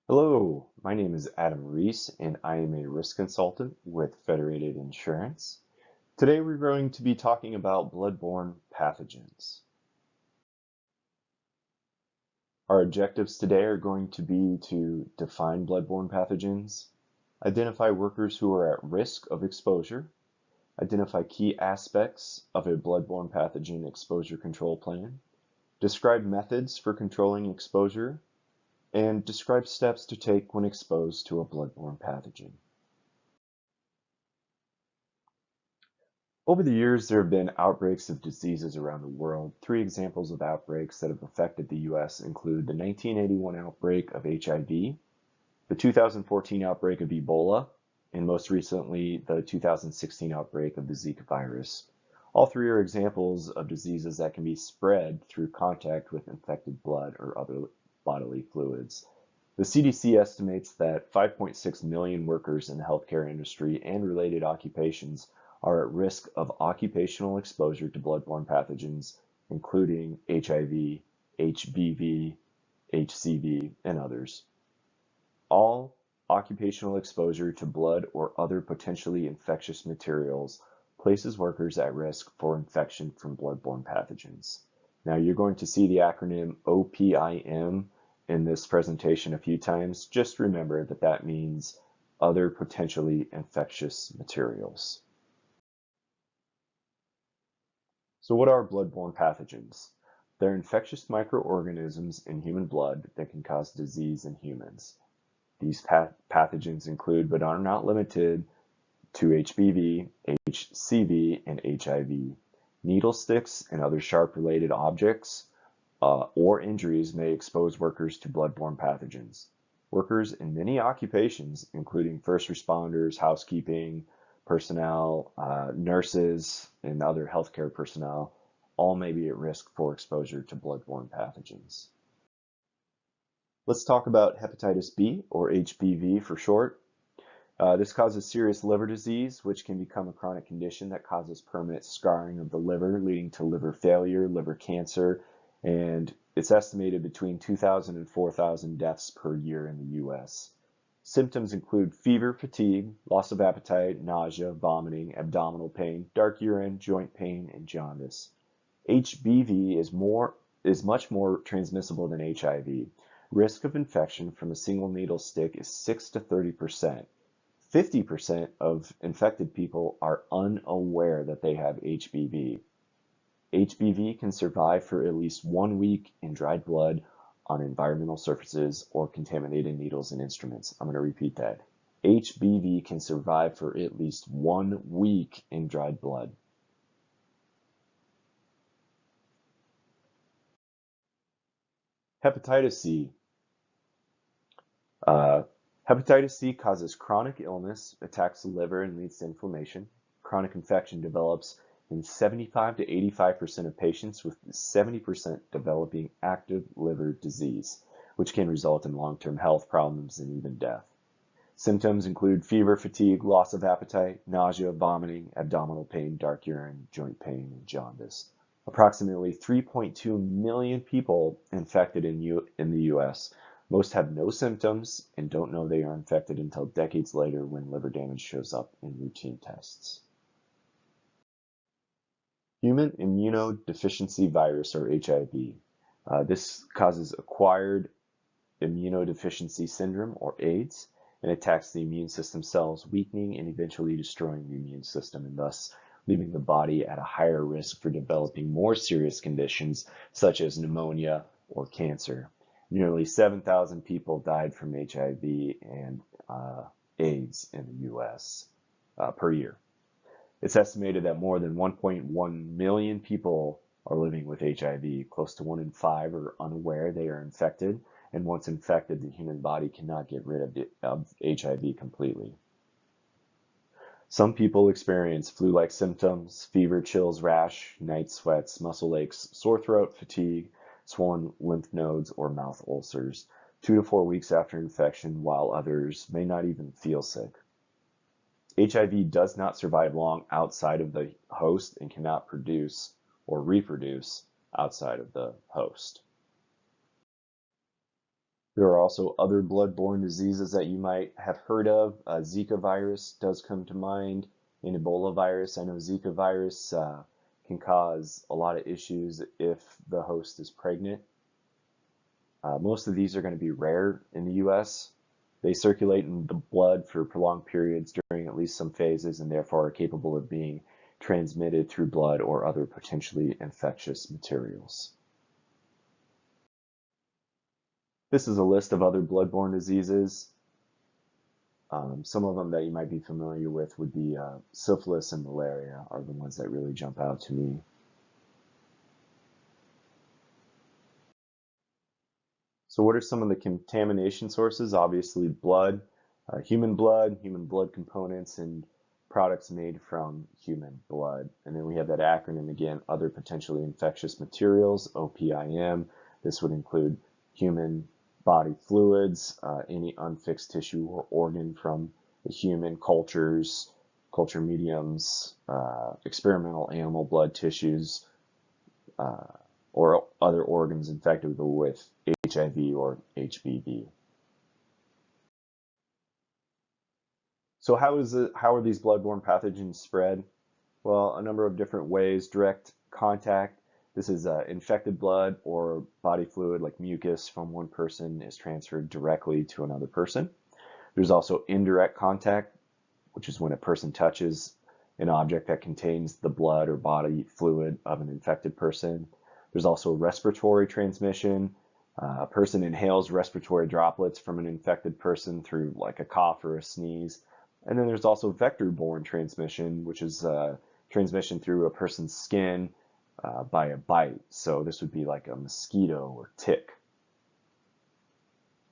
Hello, my name is Adam Reese and I am a risk consultant with Federated Insurance. Today we're going to be talking about bloodborne pathogens. Our objectives today are going to be to define bloodborne pathogens, identify workers who are at risk of exposure, identify key aspects of a bloodborne pathogen exposure control plan, describe methods for controlling exposure, and describe steps to take when exposed to a bloodborne pathogen. Over the years, there have been outbreaks of diseases around the world. Three examples of outbreaks that have affected the U.S. include the 1981 outbreak of HIV, the 2014 outbreak of Ebola, and most recently, the 2016 outbreak of the Zika virus. All three are examples of diseases that can be spread through contact with infected blood or other bodily fluids. The CDC estimates that 5.6 million workers in the healthcare industry and related occupations are at risk of occupational exposure to bloodborne pathogens, including HIV, HBV, HCV, and others. All occupational exposure to blood or other potentially infectious materials places workers at risk for infection from bloodborne pathogens. Now you're going to see the acronym OPIM in this presentation a few times. Just remember that that means other potentially infectious materials. So what are bloodborne pathogens? They're infectious microorganisms in human blood that can cause disease in humans. These pathogens include, but are not limited to HBV, HCV, and HIV. Needle sticks and other sharp-related objects or injuries may expose workers to bloodborne pathogens. Workers in many occupations, including first responders, housekeeping, personnel, nurses, and other healthcare personnel, all may be at risk for exposure to bloodborne pathogens. Let's talk about hepatitis B, or HBV for short. This causes serious liver disease, which can become a chronic condition that causes permanent scarring of the liver, leading to liver failure, liver cancer, and it's estimated between 2,000 and 4,000 deaths per year in the U.S. Symptoms include fever, fatigue, loss of appetite, nausea, vomiting, abdominal pain, dark urine, joint pain, and jaundice. HBV is much more transmissible than HIV. Risk of infection from a single needle stick is 6 to 30%. 50% of infected people are unaware that they have HBV. HBV can survive for at least 1 week in dried blood on environmental surfaces or contaminated needles and instruments. I'm going to repeat that. HBV can survive for at least 1 week in dried blood. Hepatitis C. Hepatitis C causes chronic illness, attacks the liver, and leads to inflammation. Chronic infection develops in 75 to 85% of patients, with 70% developing active liver disease, which can result in long-term health problems and even death. Symptoms include fever, fatigue, loss of appetite, nausea, vomiting, abdominal pain, dark urine, joint pain, and jaundice. Approximately 3.2 million people infected in the U.S. Most have no symptoms and don't know they are infected until decades later when liver damage shows up in routine tests. Human immunodeficiency virus, or HIV. This causes acquired immunodeficiency syndrome, or AIDS, and attacks the immune system cells, weakening and eventually destroying the immune system, and thus leaving the body at a higher risk for developing more serious conditions such as pneumonia or cancer. Nearly 7,000 people died from HIV and AIDS in the U.S. Per year. It's estimated that more than 1.1 million people are living with HIV. Close to 1 in 5 are unaware they are infected, and once infected, the human body cannot get rid of HIV completely. Some people experience flu-like symptoms: fever, chills, rash, night sweats, muscle aches, sore throat, fatigue, swollen lymph nodes, or mouth ulcers 2 to 4 weeks after infection, while others may not even feel sick. HIV does not survive long outside of the host and cannot produce or reproduce outside of the host. There are also other bloodborne diseases that you might have heard of. Zika virus does come to mind, and Ebola virus. I know Zika virus can cause a lot of issues if the host is pregnant. Most of these are going to be rare in the US. They circulate in the blood for prolonged periods during at least some phases and therefore are capable of being transmitted through blood or other potentially infectious materials. This is a list of other bloodborne diseases. Some of them that you might be familiar with would be syphilis and malaria are the ones that really jump out to me. So what are some of the contamination sources? Obviously blood, human blood components, and products made from human blood. And then we have that acronym again, other potentially infectious materials, OPIM. This would include human body fluids, any unfixed tissue or organ from the human, cultures, culture mediums, experimental animal blood tissues, or other organs infected with HIV or HBV. So how are these bloodborne pathogens spread? Well, a number of different ways. Direct contact. This is infected blood or body fluid like mucus from one person is transferred directly to another person. There's also indirect contact, which is when a person touches an object that contains the blood or body fluid of an infected person. There's also respiratory transmission. A person inhales respiratory droplets from an infected person through like a cough or a sneeze. And then there's also vector-borne transmission, which is transmission through a person's skin by a bite. So this would be like a mosquito or tick.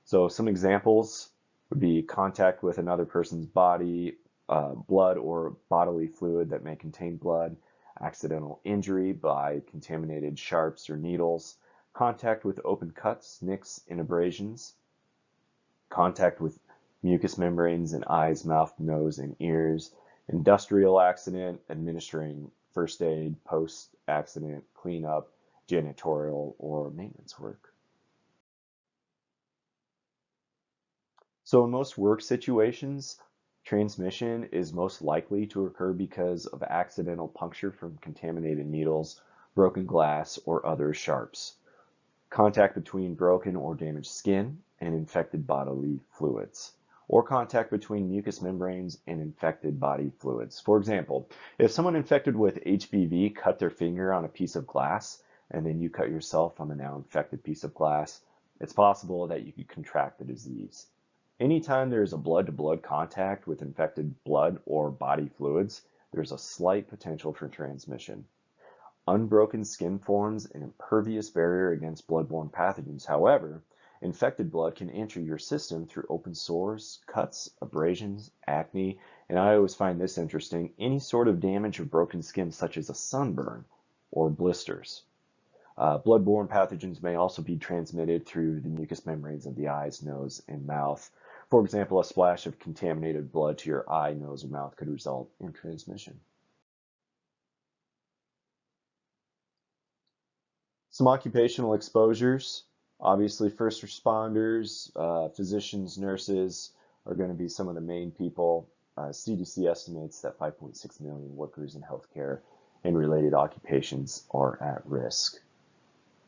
So some examples would be contact with another person's body, blood or bodily fluid that may contain blood, accidental injury by contaminated sharps or needles, contact with open cuts, nicks, and abrasions, contact with mucous membranes in eyes, mouth, nose, and ears, industrial accident, administering first aid, post-accident cleanup, janitorial, or maintenance work. So in most work situations, transmission is most likely to occur because of accidental puncture from contaminated needles, broken glass, or other sharps, contact between broken or damaged skin and infected bodily fluids, or contact between mucous membranes and infected body fluids. For example, if someone infected with HBV cut their finger on a piece of glass, and then you cut yourself on the now infected piece of glass, it's possible that you could contract the disease. Anytime there's a blood-to-blood contact with infected blood or body fluids, there's a slight potential for transmission. Unbroken skin forms an impervious barrier against bloodborne pathogens. However, infected blood can enter your system through open sores, cuts, abrasions, acne, and I always find this interesting, any sort of damage or broken skin such as a sunburn or blisters. Bloodborne pathogens may also be transmitted through the mucous membranes of the eyes, nose, and mouth. For example, a splash of contaminated blood to your eye, nose, or mouth could result in transmission. Some occupational exposures. Obviously, first responders, physicians, nurses are going to be some of the main people. CDC estimates that 5.6 million workers in healthcare and related occupations are at risk.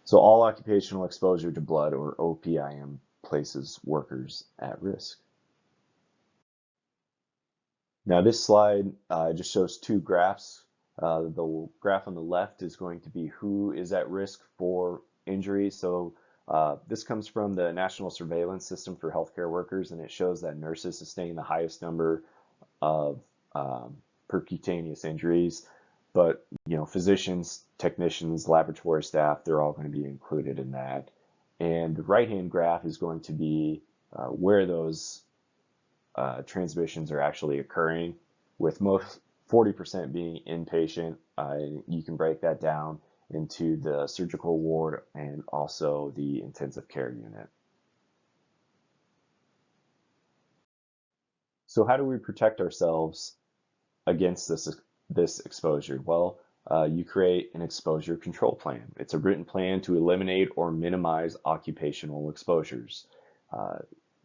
So all occupational exposure to blood or OPIM places workers at risk. Now this slide just shows two graphs. The graph on the left is going to be who is at risk for injury. So this comes from the National Surveillance System for Healthcare Workers, and it shows that nurses sustain the highest number of percutaneous injuries. But physicians, technicians, laboratory staff, they're all going to be included in that. And the right-hand graph is going to be where those transmissions are actually occurring, with most 40% being inpatient. You can break that down into the surgical ward and also the intensive care unit. So how do we protect ourselves against this exposure? Well, you create an exposure control plan. It's a written plan to eliminate or minimize occupational exposures.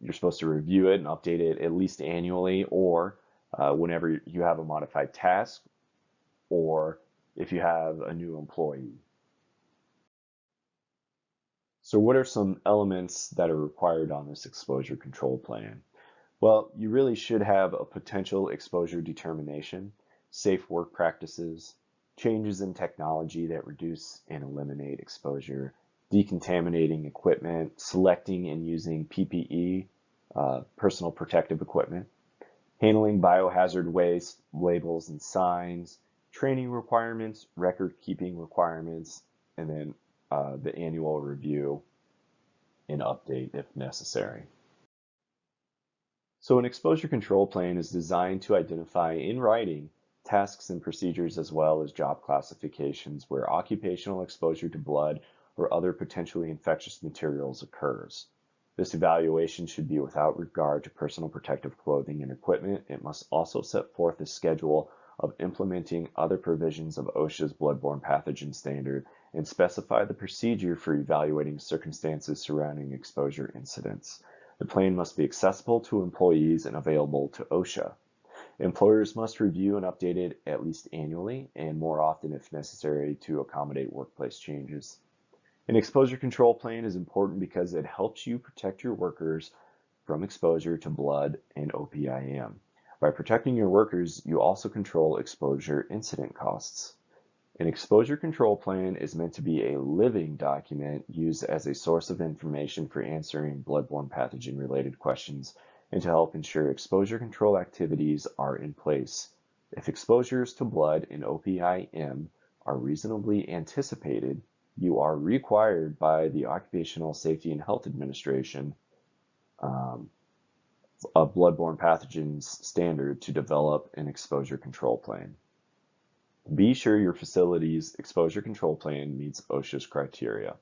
You're supposed to review it and update it at least annually, or whenever you have a modified task, or if you have a new employee. So what are some elements that are required on this exposure control plan? Well, you really should have a potential exposure determination, safe work practices, changes in technology that reduce and eliminate exposure, decontaminating equipment, selecting and using PPE, personal protective equipment, handling biohazard waste, labels and signs, training requirements, record keeping requirements, and then the annual review and update if necessary. So an exposure control plan is designed to identify in writing tasks and procedures as well as job classifications where occupational exposure to blood or other potentially infectious materials occurs. This evaluation should be without regard to personal protective clothing and equipment. It must also set forth a schedule of implementing other provisions of OSHA's bloodborne pathogen standard and specify the procedure for evaluating circumstances surrounding exposure incidents. The plan must be accessible to employees and available to OSHA. Employers must review and update it at least annually and more often if necessary to accommodate workplace changes. An exposure control plan is important because it helps you protect your workers from exposure to blood and OPIM. By protecting your workers, you also control exposure incident costs. An exposure control plan is meant to be a living document used as a source of information for answering bloodborne pathogen-related questions and to help ensure exposure control activities are in place. If exposures to blood and OPIM are reasonably anticipated, you are required by the Occupational Safety and Health Administration a bloodborne pathogens standard to develop an exposure control plan. Be sure your facility's exposure control plan meets OSHA's criteria.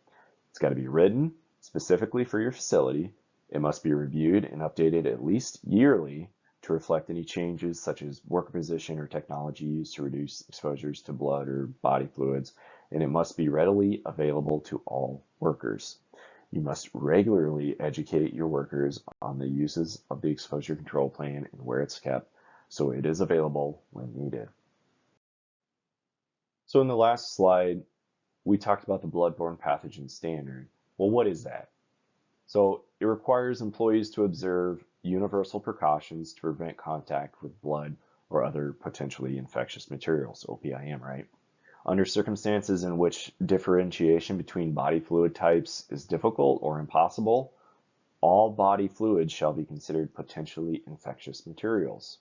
It's got to be written specifically for your facility. It must be reviewed and updated at least yearly to reflect any changes such as work position or technology used to reduce exposures to blood or body fluids, and it must be readily available to all workers. You must regularly educate your workers on the uses of the exposure control plan and where it's kept so it is available when needed. So in the last slide, we talked about the bloodborne pathogen standard. Well, what is that? So it requires employees to observe universal precautions to prevent contact with blood or other potentially infectious materials, OPIM, right? Under circumstances in which differentiation between body fluid types is difficult or impossible, all body fluids shall be considered potentially infectious materials.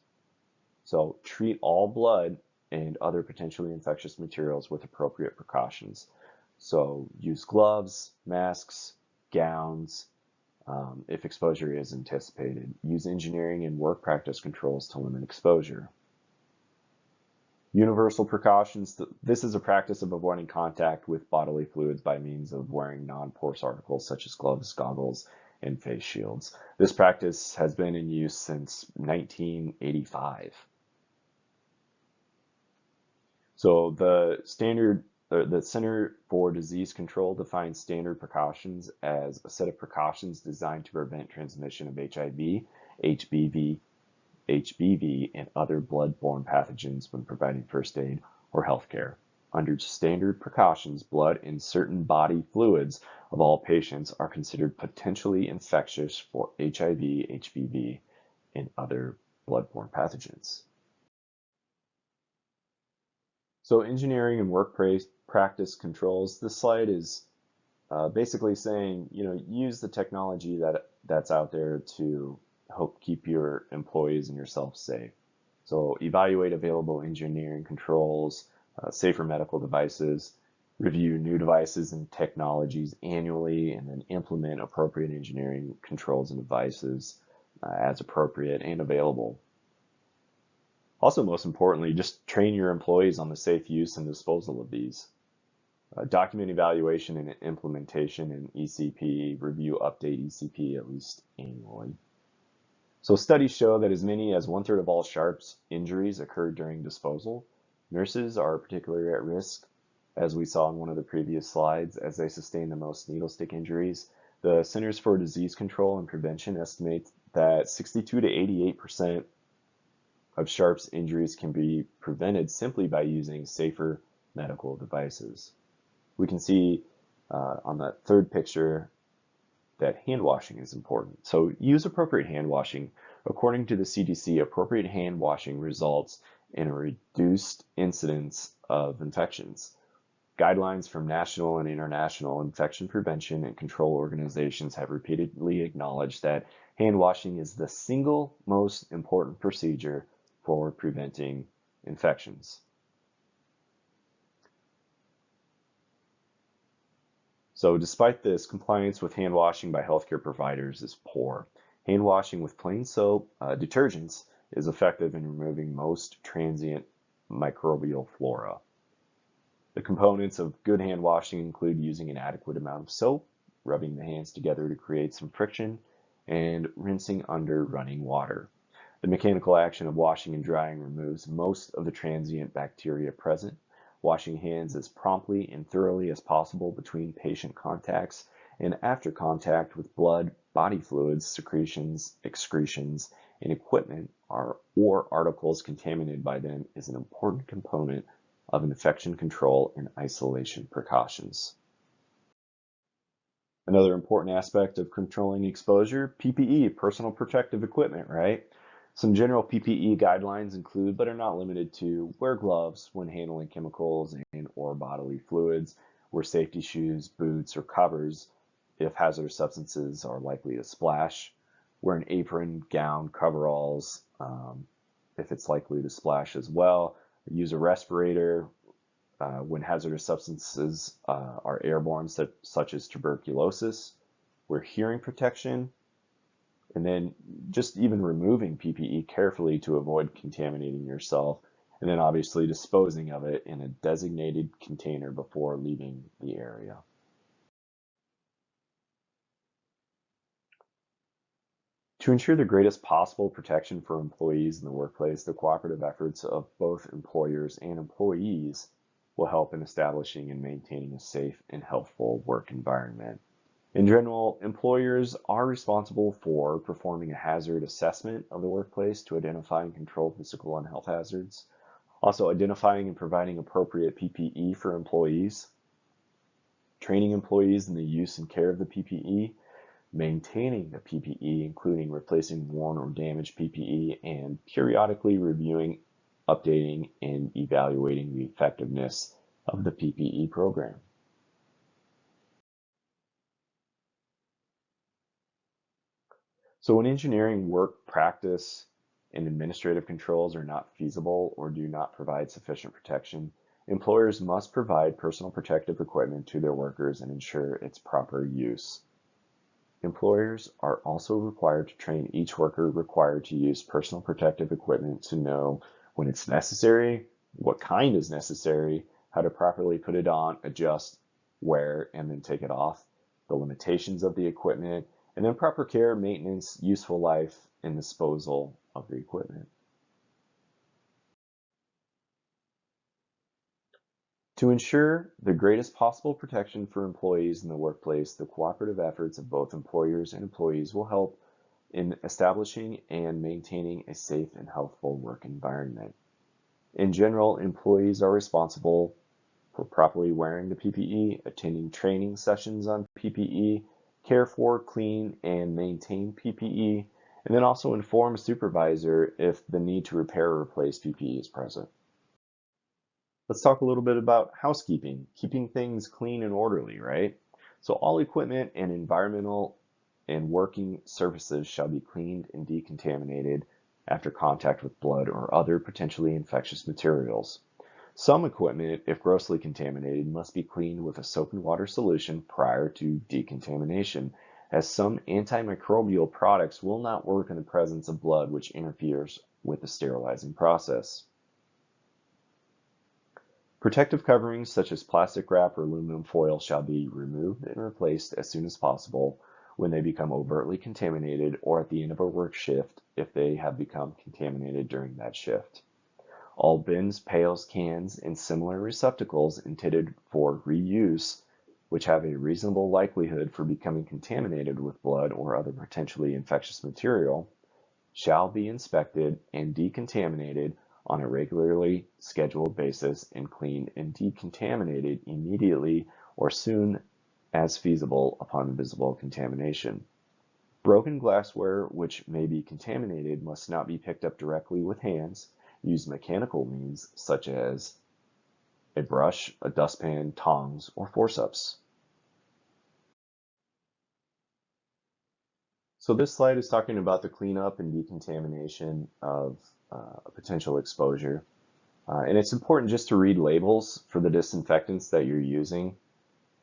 So treat all blood and other potentially infectious materials with appropriate precautions. So use gloves, masks, gowns, if exposure is anticipated. Use engineering and work practice controls to limit exposure. Universal precautions. This is a practice of avoiding contact with bodily fluids by means of wearing non-porous articles such as gloves, goggles, and face shields. This practice has been in use since 1985. So the Center for Disease Control defines standard precautions as a set of precautions designed to prevent transmission of HIV, HBV, and other blood-borne pathogens when providing first aid or health care. Under standard precautions, blood and certain body fluids of all patients are considered potentially infectious for HIV, HBV, and other blood-borne pathogens. So engineering and work practice controls. This slide is basically saying, use the technology that's out there to help keep your employees and yourself safe. So evaluate available engineering controls, safer medical devices, review new devices and technologies annually, and then implement appropriate engineering controls and devices as appropriate and available. Also, most importantly, just train your employees on the safe use and disposal of these. Document evaluation and implementation in ECP, review, update ECP at least annually. So studies show that as many as 1/3 of all sharps injuries occur during disposal. Nurses are particularly at risk, as we saw in one of the previous slides, as they sustain the most needle stick injuries. The Centers for Disease Control and Prevention estimates that 62 to 88% of Sharp's injuries can be prevented simply by using safer medical devices. We can see on that third picture that hand washing is important. So use appropriate hand washing. According to the CDC, appropriate hand washing results in a reduced incidence of infections. Guidelines from national and international infection prevention and control organizations have repeatedly acknowledged that hand washing is the single most important procedure for preventing infections. So despite this, compliance with hand washing by healthcare providers is poor. Hand washing with plain soap detergents is effective in removing most transient microbial flora. The components of good hand washing include using an adequate amount of soap, rubbing the hands together to create some friction, and rinsing under running water. The mechanical action of washing and drying removes most of the transient bacteria present. Washing hands as promptly and thoroughly as possible between patient contacts and after contact with blood, body fluids, secretions, excretions, and equipment or articles contaminated by them is an important component of infection control and isolation precautions. Another important aspect of controlling exposure, PPE, personal protective equipment, right? Some general PPE guidelines include, but are not limited to, wear gloves when handling chemicals and or bodily fluids, wear safety shoes, boots, or covers if hazardous substances are likely to splash, wear an apron, gown, coveralls if it's likely to splash as well, use a respirator when hazardous substances are airborne, such as tuberculosis, wear hearing protection, and then just even removing PPE carefully to avoid contaminating yourself, and then obviously disposing of it in a designated container before leaving the area. To ensure the greatest possible protection for employees in the workplace, the cooperative efforts of both employers and employees will help in establishing and maintaining a safe and healthful work environment. In general, employers are responsible for performing a hazard assessment of the workplace to identify and control physical and health hazards, also identifying and providing appropriate PPE for employees, training employees in the use and care of the PPE, maintaining the PPE, including replacing worn or damaged PPE, and periodically reviewing, updating, and evaluating the effectiveness of the PPE program. So when engineering work practice and administrative controls are not feasible or do not provide sufficient protection, employers must provide personal protective equipment to their workers and ensure its proper use. Employers are also required to train each worker required to use personal protective equipment to know when it's necessary, what kind is necessary, how to properly put it on, adjust, wear, and then take it off, the limitations of the equipment, and then proper care, maintenance, useful life, and disposal of the equipment. To ensure the greatest possible protection for employees in the workplace, the cooperative efforts of both employers and employees will help in establishing and maintaining a safe and healthful work environment. In general, employees are responsible for properly wearing the PPE, attending training sessions on PPE, care for, clean, and maintain PPE, and then also inform a supervisor if the need to repair or replace PPE is present. Let's talk a little bit about housekeeping, keeping things clean and orderly, right? So all equipment and environmental and working surfaces shall be cleaned and decontaminated after contact with blood or other potentially infectious materials. Some equipment, if grossly contaminated, must be cleaned with a soap and water solution prior to decontamination, as some antimicrobial products will not work in the presence of blood, which interferes with the sterilizing process. Protective coverings such as plastic wrap or aluminum foil shall be removed and replaced as soon as possible when they become overtly contaminated or at the end of a work shift if they have become contaminated during that shift. All bins, pails, cans, and similar receptacles intended for reuse which have a reasonable likelihood for becoming contaminated with blood or other potentially infectious material, shall be inspected and decontaminated on a regularly scheduled basis and cleaned and decontaminated immediately or soon as feasible upon visible contamination. Broken glassware which may be contaminated must not be picked up directly with hands. Use mechanical means such as a brush, a dustpan, tongs, or forceps. So this slide is talking about the cleanup and decontamination of a potential exposure. And it's important just to read labels for the disinfectants that you're using.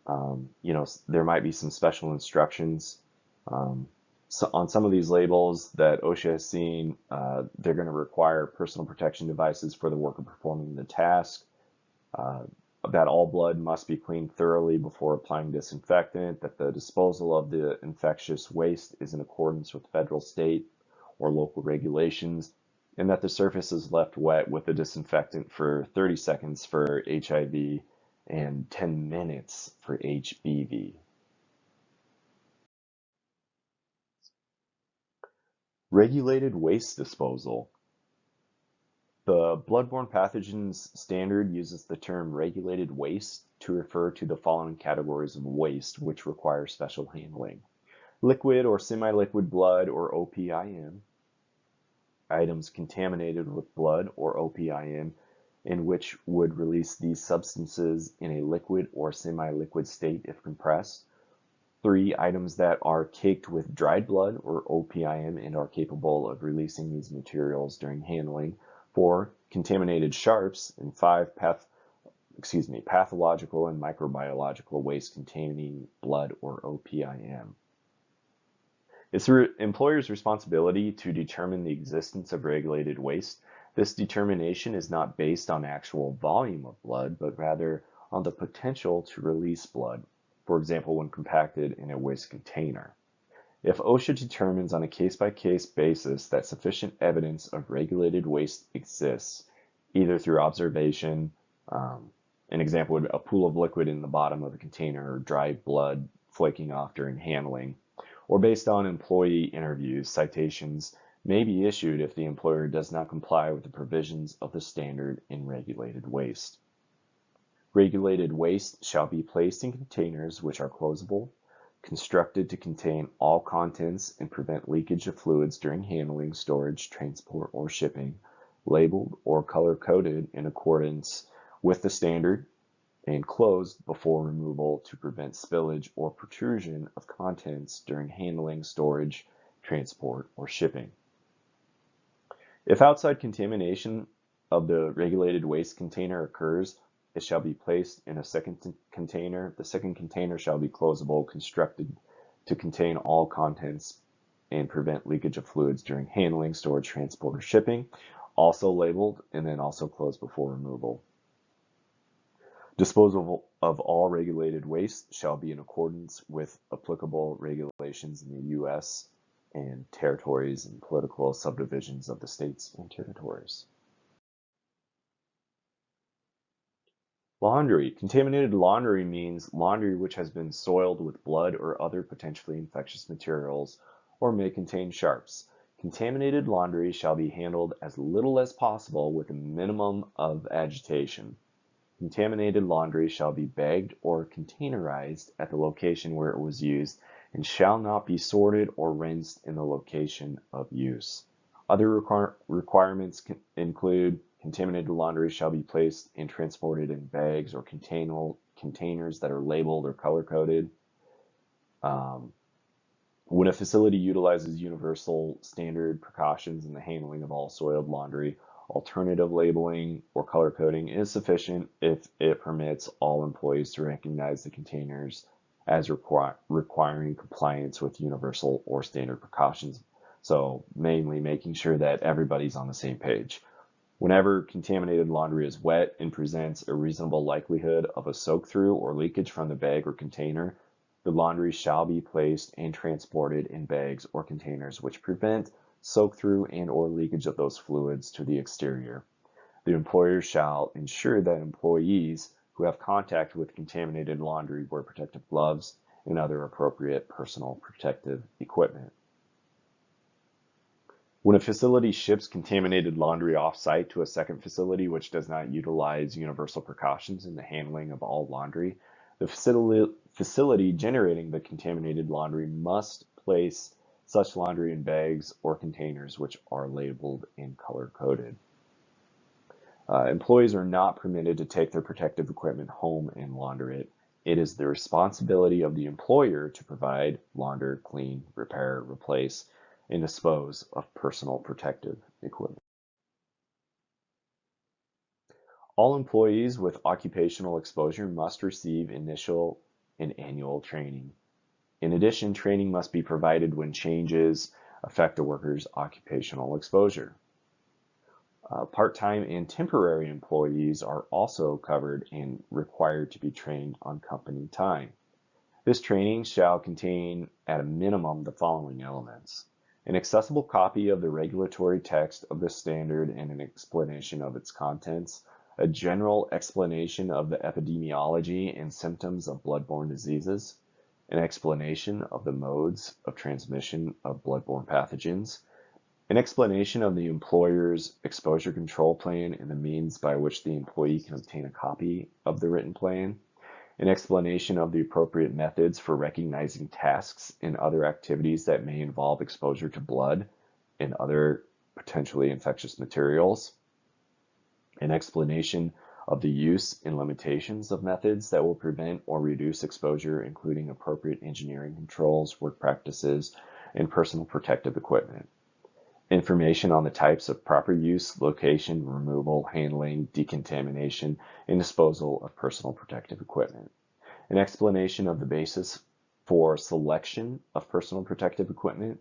There might be some special instructions. So on some of these labels that OSHA has seen, they're going to require personal protection devices for the worker performing the task. That all blood must be cleaned thoroughly before applying disinfectant, that the disposal of the infectious waste is in accordance with federal, state, or local regulations, and that the surface is left wet with the disinfectant for 30 seconds for HIV and 10 minutes for HBV. Regulated waste disposal. The Bloodborne Pathogens standard uses the term regulated waste to refer to the following categories of waste which require special handling: liquid or semi-liquid blood or OPIM, items contaminated with blood or OPIM, in which would release these substances in a liquid or semi-liquid state if compressed. 3. Items that are caked with dried blood or OPIM and are capable of releasing these materials during handling. 4. Contaminated sharps. And 5. Pathological and microbiological waste containing blood or OPIM. It's the employer's responsibility to determine the existence of regulated waste. This determination is not based on actual volume of blood, but rather on the potential to release blood, for example, when compacted in a waste container. If OSHA determines on a case-by-case basis that sufficient evidence of regulated waste exists, either through observation, an example would be a pool of liquid in the bottom of the container or dried blood flaking off during handling, or based on employee interviews, citations may be issued if the employer does not comply with the provisions of the standard in regulated waste. Regulated waste shall be placed in containers which are closable, constructed to contain all contents and prevent leakage of fluids during handling, storage, transport, or shipping, labeled or color-coded in accordance with the standard, and closed before removal to prevent spillage or protrusion of contents during handling, storage, transport, or shipping. If outside contamination of the regulated waste container occurs, it shall be placed in a second container. The second container shall be closable, constructed to contain all contents and prevent leakage of fluids during handling, storage, transport, or shipping, also labeled and then also closed before removal. Disposal of all regulated waste shall be in accordance with applicable regulations in the U.S. and territories and political subdivisions of the states and territories. Laundry. Contaminated laundry means laundry which has been soiled with blood or other potentially infectious materials or may contain sharps. Contaminated laundry shall be handled as little as possible with a minimum of agitation. Contaminated laundry shall be bagged or containerized at the location where it was used and shall not be sorted or rinsed in the location of use. Other requirements include contaminated laundry shall be placed and transported in bags or containers that are labeled or color-coded. When a facility utilizes universal standard precautions in the handling of all soiled laundry, alternative labeling or color coding is sufficient if it permits all employees to recognize the containers as requiring compliance with universal or standard precautions. So mainly making sure that everybody's on the same page. Whenever contaminated laundry is wet and presents a reasonable likelihood of a soak-through or leakage from the bag or container, the laundry shall be placed and transported in bags or containers which prevent soak-through and or leakage of those fluids to the exterior. The employer shall ensure that employees who have contact with contaminated laundry wear protective gloves and other appropriate personal protective equipment. When a facility ships contaminated laundry off-site to a second facility which does not utilize universal precautions in the handling of all laundry, the facility generating the contaminated laundry must place such laundry in bags or containers which are labeled and color-coded. Employees are not permitted to take their protective equipment home and launder it. It is the responsibility of the employer to provide, launder, clean, repair, replace, and dispose of personal protective equipment. All employees with occupational exposure must receive initial and annual training. In addition, training must be provided when changes affect a worker's occupational exposure. Part-time and temporary employees are also covered and required to be trained on company time. This training shall contain at a minimum the following elements: an accessible copy of the regulatory text of the standard and an explanation of its contents, a general explanation of the epidemiology and symptoms of bloodborne diseases, an explanation of the modes of transmission of bloodborne pathogens, an explanation of the employer's exposure control plan and the means by which the employee can obtain a copy of the written plan, an explanation of the appropriate methods for recognizing tasks and other activities that may involve exposure to blood and other potentially infectious materials, an explanation of the use and limitations of methods that will prevent or reduce exposure, including appropriate engineering controls, work practices, and personal protective equipment. Information on the types of proper use, location, removal, handling, decontamination, and disposal of personal protective equipment. An explanation of the basis for selection of personal protective equipment.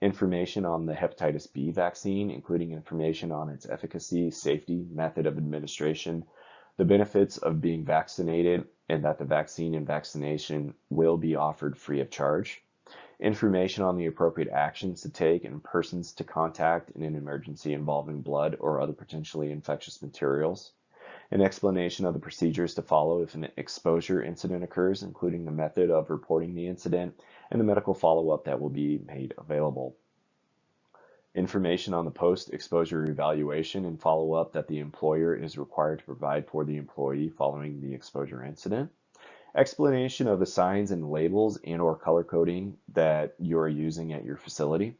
Information on the hepatitis B vaccine, including information on its efficacy, safety, method of administration, the benefits of being vaccinated, and that the vaccine and vaccination will be offered free of charge. Information on the appropriate actions to take and persons to contact in an emergency involving blood or other potentially infectious materials. An explanation of the procedures to follow if an exposure incident occurs, including the method of reporting the incident and the medical follow-up that will be made available. Information on the post-exposure evaluation and follow-up that the employer is required to provide for the employee following the exposure incident. Explanation of the signs and labels and or color coding that you are using at your facility.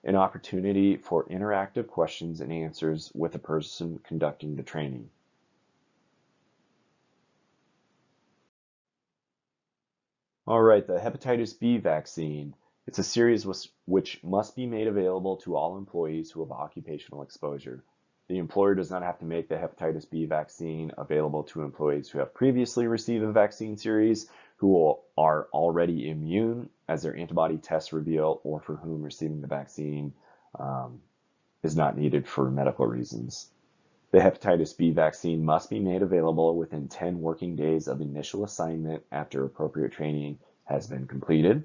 An opportunity for interactive questions and answers with the person conducting the training. All right, the hepatitis B vaccine. It's a series which must be made available to all employees who have occupational exposure. The employer does not have to make the hepatitis B vaccine available to employees who have previously received a vaccine series, who are already immune as their antibody tests reveal, or for whom receiving the vaccine is not needed for medical reasons. The hepatitis B vaccine must be made available within 10 working days of initial assignment after appropriate training has been completed.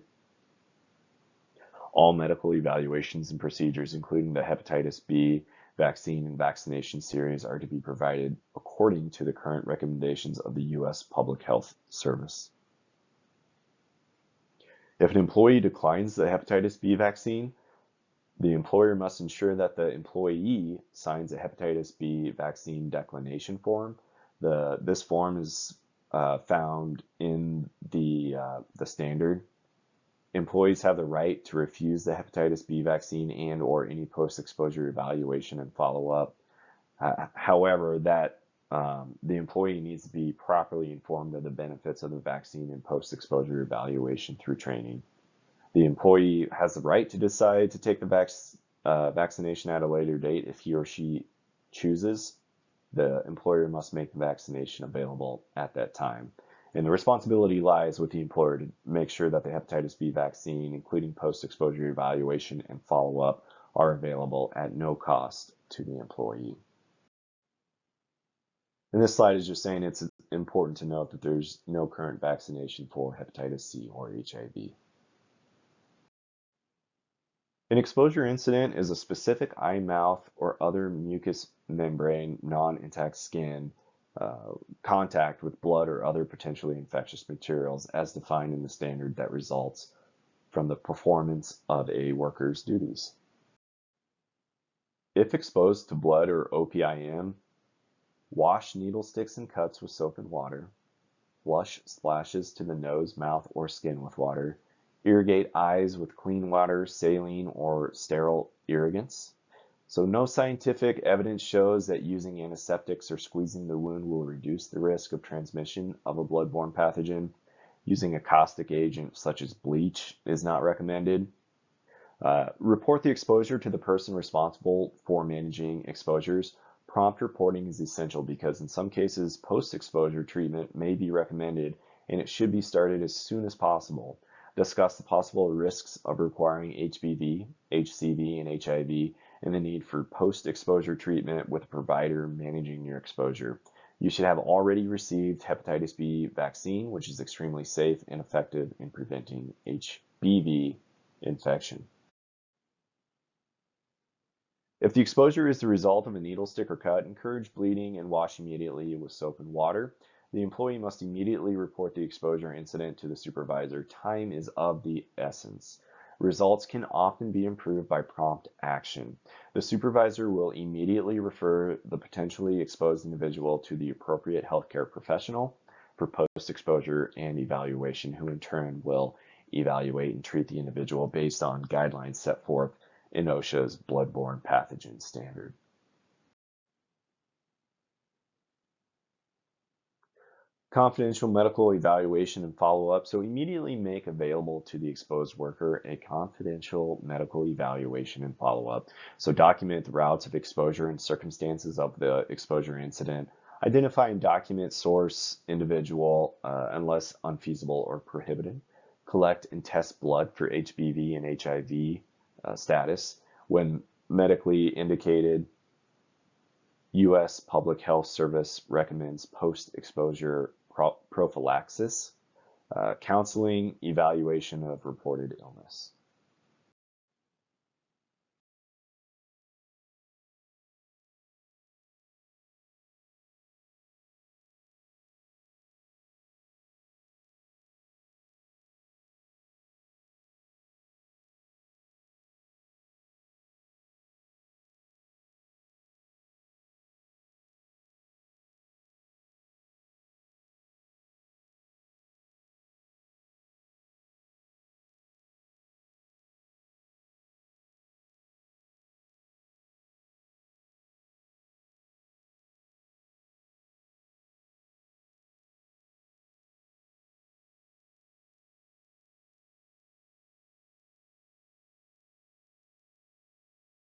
All medical evaluations and procedures, including the hepatitis B vaccine and vaccination series, are to be provided according to the current recommendations of the U.S. Public Health Service. If an employee declines the hepatitis B vaccine, the employer must ensure that the employee signs a hepatitis B vaccine declination form. This form is found in the standard. Employees have the right to refuse the hepatitis B vaccine and or any post-exposure evaluation and follow-up. However, the employee needs to be properly informed of the benefits of the vaccine and post-exposure evaluation through training. The employee has the right to decide to take the vaccination at a later date if he or she chooses. The employer must make the vaccination available at that time. And the responsibility lies with the employer to make sure that the hepatitis B vaccine, including post-exposure evaluation and follow-up, are available at no cost to the employee. And this slide is just saying it's important to note that there's no current vaccination for hepatitis C or HIV. An exposure incident is a specific eye, mouth, or other mucous membrane, non-intact skin contact with blood or other potentially infectious materials as defined in the standard that results from the performance of a worker's duties. If exposed to blood or OPIM, wash needle sticks and cuts with soap and water. Flush splashes to the nose, mouth, or skin with water. Irrigate eyes with clean water, saline, or sterile irrigants. So no scientific evidence shows that using antiseptics or squeezing the wound will reduce the risk of transmission of a bloodborne pathogen. Using a caustic agent such as bleach is not recommended. Report the exposure to the person responsible for managing exposures. Prompt reporting is essential because in some cases, post-exposure treatment may be recommended and it should be started as soon as possible. Discuss the possible risks of requiring HBV, HCV, and HIV and the need for post-exposure treatment with a provider managing your exposure. You should have already received hepatitis B vaccine, which is extremely safe and effective in preventing HBV infection. If the exposure is the result of a needle stick or cut, encourage bleeding and wash immediately with soap and water. The employee must immediately report the exposure incident to the supervisor. Time is of the essence. Results can often be improved by prompt action. The supervisor will immediately refer the potentially exposed individual to the appropriate healthcare professional for post-exposure and evaluation, who in turn will evaluate and treat the individual based on guidelines set forth in OSHA's Bloodborne Pathogen Standard. Confidential medical evaluation and follow-up. So immediately make available to the exposed worker a confidential medical evaluation and follow-up. So document the routes of exposure and circumstances of the exposure incident. Identify and document source, individual, unless unfeasible or prohibited. Collect and test blood for HBV and HIV status. When medically indicated, U.S. Public Health Service recommends post-exposure prophylaxis, counseling, evaluation of reported illness.